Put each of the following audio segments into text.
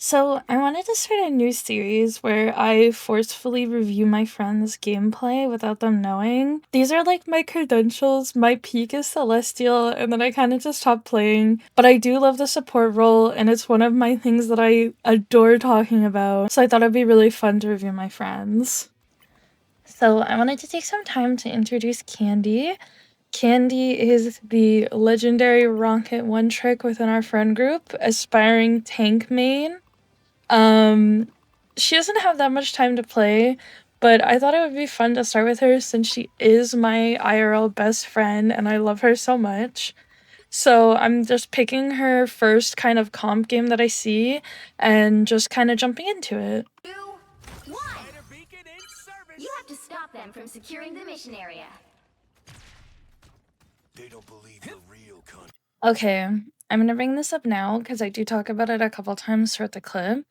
So, I wanted to start a new series where I forcefully review my friends' gameplay without them knowing. These are like my credentials. My peak is Celestial, and then I kind of just stopped playing. But I do love the support role, and it's one of my things that I adore talking about. So, I thought it'd be really fun to review my friends. So, I wanted to take some time to introduce Candy. Candy is the legendary Rocket One Trick within our friend group, aspiring tank main. Um, she doesn't have that much time to play, but I thought it would be fun to start with her since she is my IRL best friend and I love her so much. So I'm just picking her first kind of comp game that I see and just kind of jumping into it. Two, one. You have to stop them from securing the mission area. They don't believe the real con. Okay, I'm gonna bring this up now because I do talk about it a couple times throughout the clip.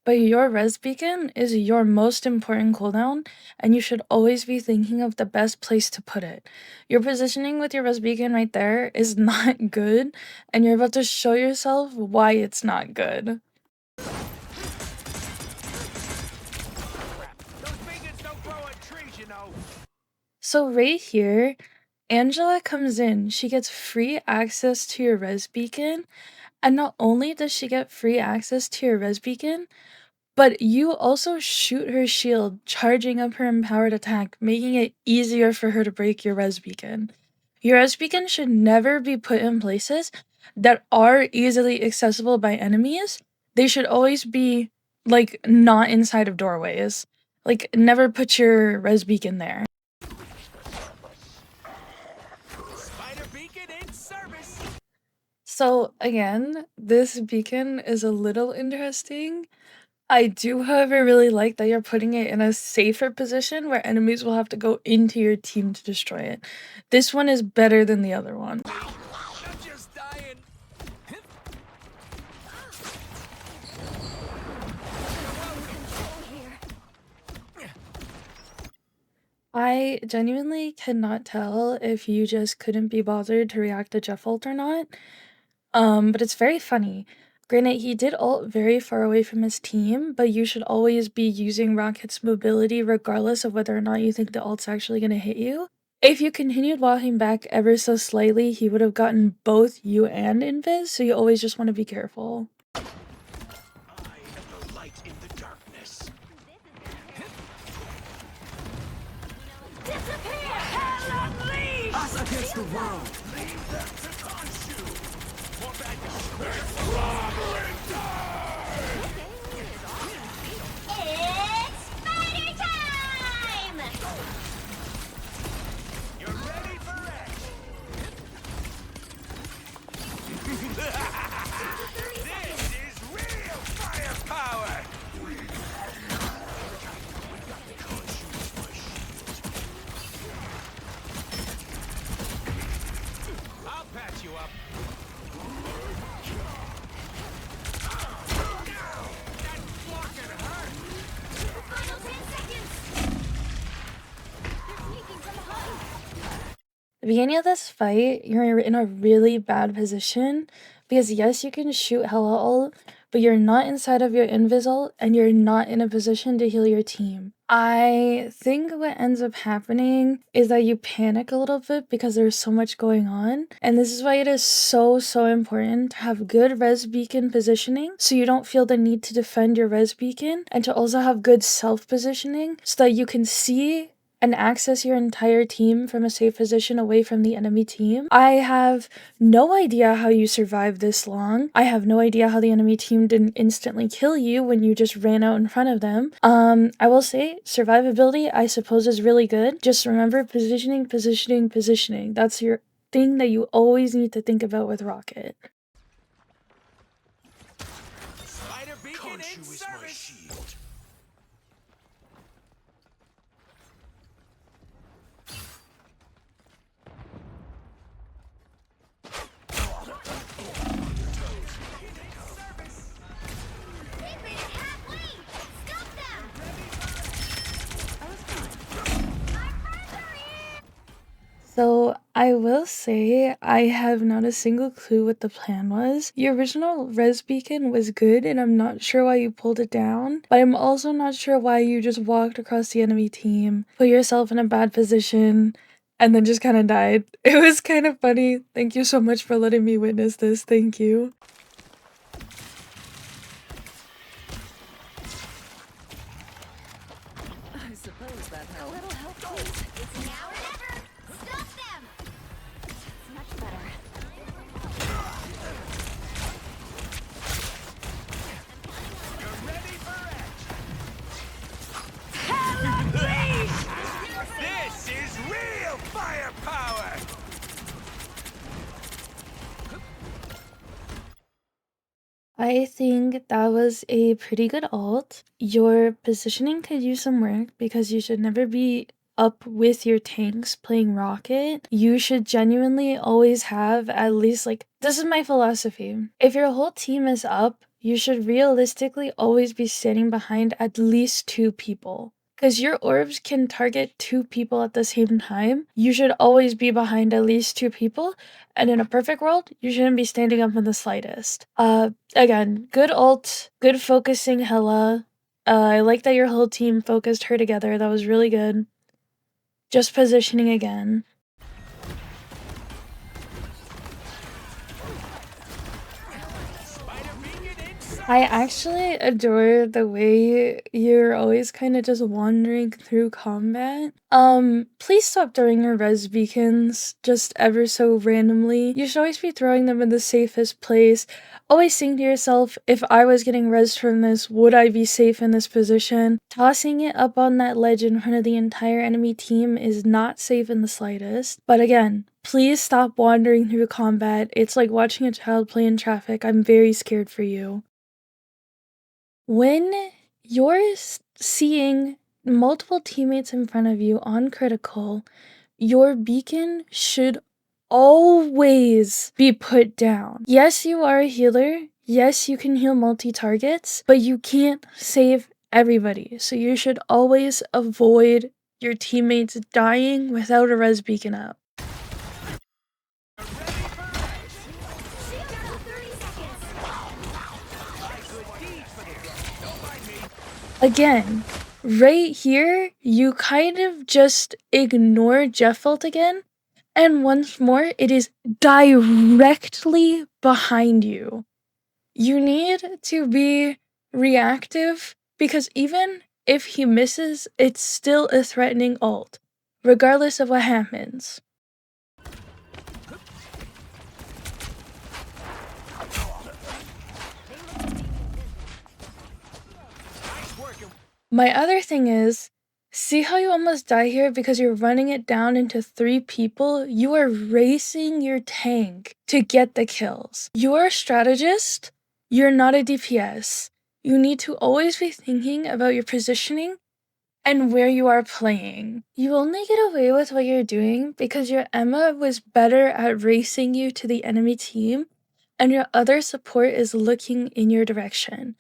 But your res beacon is your most important cooldown, and you should always be thinking of the best place to put it. Your positioning with your res beacon right there is not good, and you're about to show yourself why it's not good. Those beacons don't grow on trees, you know. So right here, Angela comes in, she gets free access to your res beacon, and not only does she get free access to your res beacon, but you also shoot her shield, charging up her empowered attack, making it easier for her to break your res beacon. Your res beacon should never be put in places that are easily accessible by enemies. They should always be, like, not inside of doorways. Like, never put your res beacon there. Spider beacon in service. So, again, this beacon is a little interesting. I do, however, really like that you're putting it in a safer position where enemies will have to go into your team to destroy it. This one is better than the other one. I'm just dying. I genuinely cannot tell if you just couldn't be bothered to react to Jeff ult or not. But it's very funny. Granted, he did ult very far away from his team, but you should always be using Rocket's mobility regardless of whether or not you think the ult's actually gonna hit you. If you continued walking back ever so slightly, he would have gotten both you and Invis, so you always just want to be careful. I am the light in the darkness. Disappear! Hell unleashed! Us against the world. Leave them to consume. More bad news. It's spider time! You're ready for action. This is real firepower. I'll patch you up. That fucking hurt. Final 10 seconds! They're sneaking from behind! The beginning of this fight, you're in a really bad position because yes, you can shoot Hella ult, but you're not inside of your invis ult and you're not in a position to heal your team. I think what ends up happening is that you panic a little bit because there's so much going on, and this is why it is so important to have good res beacon positioning so you don't feel the need to defend your res beacon, and to also have good self positioning so that you can see and access your entire team from a safe position away from the enemy team. I have no idea how you survived this long. I have no idea how the enemy team didn't instantly kill you when you just ran out in front of them. I will say survivability, I suppose, is really good. Just remember positioning, positioning, positioning. That's your thing that you always need to think about with Rocket. Spider beacon in service. Shield. They've made it halfway! Stop them! So I will say I have not a single clue what the plan was. Your original res beacon was good and I'm not sure why you pulled it down, but I'm also not sure why you just walked across the enemy team, put yourself in a bad position, and then just kind of died. It was kind of funny. Thank you so much for letting me witness this. Thank you. I suppose that A helped. little help, please. It's now or never. Stop them. It's much better. You're ready for action. This is real firepower. I think that was a pretty good ult. Your positioning could use some work because you should never be up with your tanks playing Rocket. You should genuinely always have at least this is my philosophy. If your whole team is up, you should realistically always be standing behind at least 2 people. Because your orbs can target 2 people at the same time. You should always be behind at least 2 people. And in a perfect world, you shouldn't be standing up in the slightest. Again, good ult, good focusing Hela. I like that your whole team focused her together. That was really good. Just positioning again. Spider beacon inside. I actually adore the way you're always kind of just wandering through combat. Please stop throwing your res beacons just ever so randomly. You should always be throwing them in the safest place. Always think to yourself, if I was getting res from this, would I be safe in this position? Tossing it up on that ledge in front of the entire enemy team is not safe in the slightest. But again, please stop wandering through combat. It's like watching a child play in traffic. I'm very scared for you. When you're seeing multiple teammates in front of you on critical, your beacon should always be put down. Yes, you are a healer. Yes, you can heal multi-targets, but you can't save everybody. So you should always avoid your teammates dying without a res beacon up. Shield out 30 seconds. Again, right here, you kind of just ignore Jeff ult again. And once more, it is directly behind you. You need to be reactive because even if he misses, it's still a threatening ult, regardless of what happens. Nice working. My other thing is, see how you almost die here because you're running it down into 3 people? You are racing your tank to get the kills. You're a strategist, you're not a DPS. You need to always be thinking about your positioning and where you are playing. You only get away with what you're doing because your Emma was better at racing you to the enemy team and your other support is looking in your direction.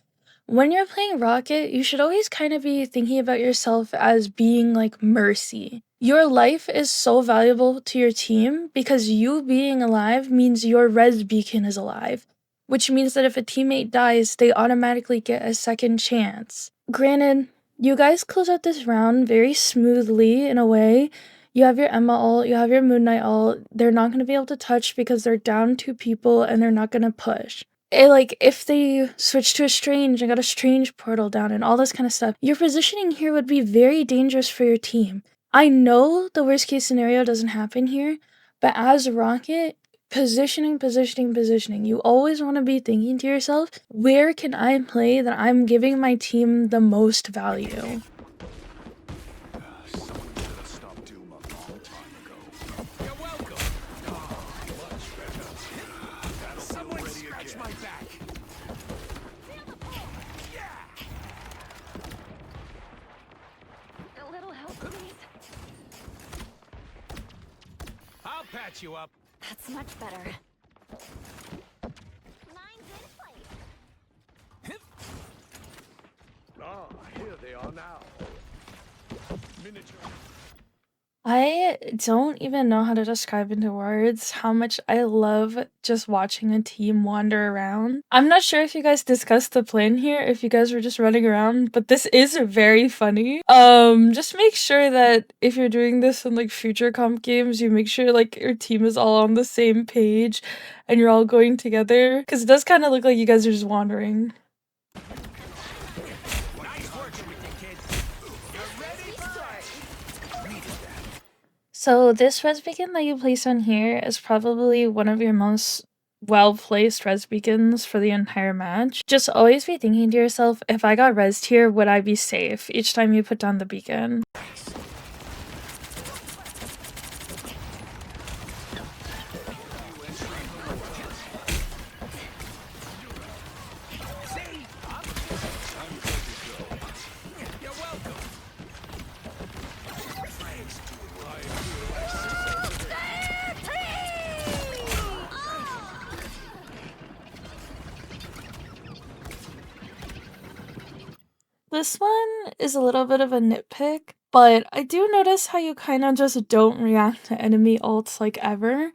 When you're playing Rocket, you should always kind of be thinking about yourself as being like Mercy. Your life is so valuable to your team because you being alive means your res beacon is alive, which means that if a teammate dies, they automatically get a second chance. Granted, you guys close out this round very smoothly in a way. You have your Emma ult, you have your Moon Knight ult. They're not going to be able to touch because they're down 2 people and they're not going to push. If they switch to a Strange and got a Strange portal down and all this kind of stuff, your positioning here would be very dangerous for your team. I know the worst case scenario doesn't happen here, but as Rocket, positioning. You always want to be thinking to yourself, where can I play that I'm giving my team the most value? Someone should have stopped Doom a long time ago. You're welcome. Much better. Someone scratch my back. Yeah. A little help, please. I'll patch you up. That's much better. Mine's in place. Ah, here they are now. Miniature. I don't even know how to describe into words how much I love just watching a team wander around. I'm not sure if you guys discussed the plan here, if you guys were just running around, but this is very funny. Just make sure that if you're doing this in like future comp games, you make sure like your team is all on the same page and you're all going together, because it does kind of look like you guys are just wandering. Nice working with you, kids. You're ready for it. So this res beacon that you place on here is probably one of your most well-placed res beacons for the entire match. Just always be thinking to yourself, if I got resed here, would I be safe each time you put down the beacon? You're welcome. This one is a little bit of a nitpick, but I do notice how you kind of just don't react to enemy ults like ever.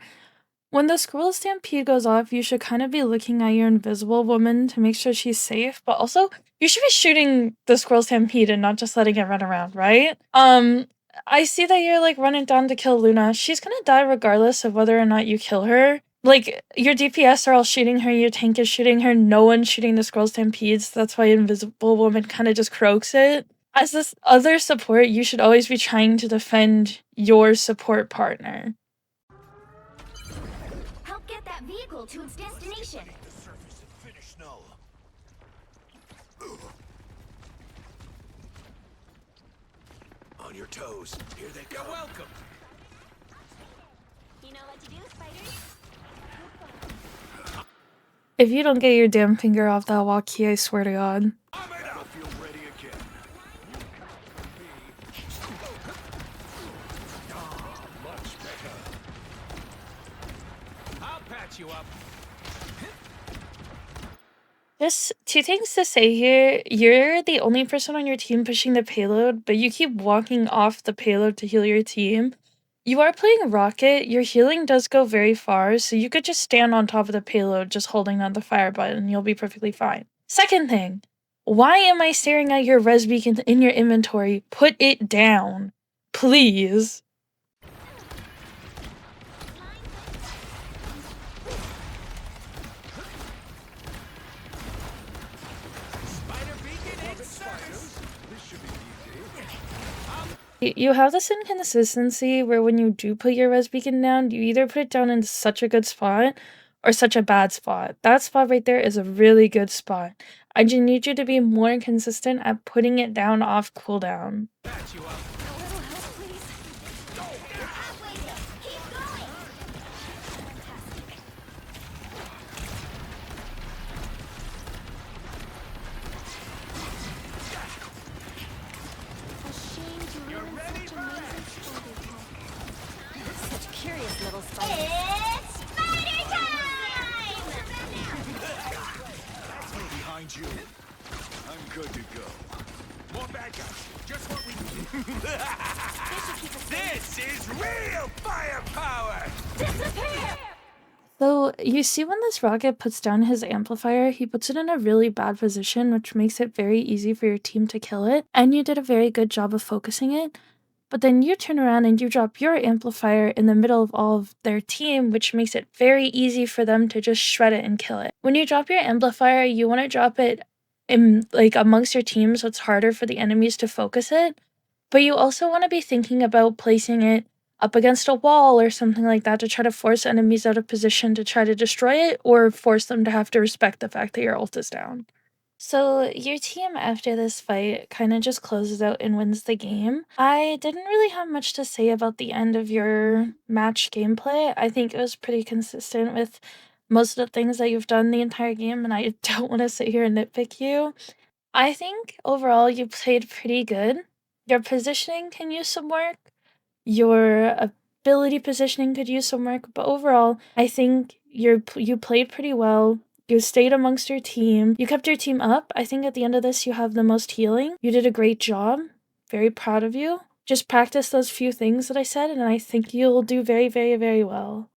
When the Squirrel Stampede goes off, you should kind of be looking at your invisible woman to make sure she's safe, but also you should be shooting the Squirrel Stampede and not just letting it run around, right? I see that you're like running down to kill Luna. She's gonna die regardless of whether or not you kill her. Like, your DPS are all shooting her, your tank is shooting her, no one's shooting the Squirrel Stampedes. That's why Invisible Woman kind of just croaks it. As this other support, you should always be trying to defend your support partner. Help get that vehicle to its destination. The surface and finish Null. On your toes. Here they come. You're welcome. You know what to do, spiders? If you don't get your damn finger off that walkie, I swear to God. I'm it up. Feel ready again. Much better. I'll patch you up. Just two things to say here. You're the only person on your team pushing the payload, but you keep walking off the payload to heal your team. You are playing Rocket, your healing does go very far, so you could just stand on top of the payload just holding down the fire button, you'll be perfectly fine. Second thing, why am I staring at your res beacon in your inventory? Put it down. Please. Spider beacon in service. This should be easy. You have this inconsistency where when you do put your res beacon down, you either put it down in such a good spot or such a bad spot. That spot right there is a really good spot. I just need you to be more consistent at putting it down off cooldown. Patch you up. A little help, please. You're halfway there. Keep going. A shame to ruin ready such for amazing spider tech. Such curious little spiders. It's spider time! Behind you. I'm good to go. More bad guys. Just what we need. This is real firepower! Disappear! So you see when this rocket puts down his amplifier, he puts it in a really bad position, which makes it very easy for your team to kill it. And you did a very good job of focusing it. But then you turn around and you drop your amplifier in the middle of all of their team, which makes it very easy for them to just shred it and kill it. When you drop your amplifier, you want to drop it in like amongst your team so it's harder for the enemies to focus it. But you also want to be thinking about placing it up against a wall or something like that to try to force enemies out of position to try to destroy it or force them to have to respect the fact that your ult is down. So your team after this fight kind of just closes out and wins the game. I didn't really have much to say about the end of your match gameplay. I think it was pretty consistent with most of the things that you've done the entire game, and I don't want to sit here and nitpick you. I think overall you played pretty good. Your positioning can use some work. Your ability positioning could use some work, but overall, I think you played pretty well. You stayed amongst your team. You kept your team up. I think at the end of this, you have the most healing. You did a great job. Very proud of you. Just practice those few things that I said, and I think you'll do very, very, very well.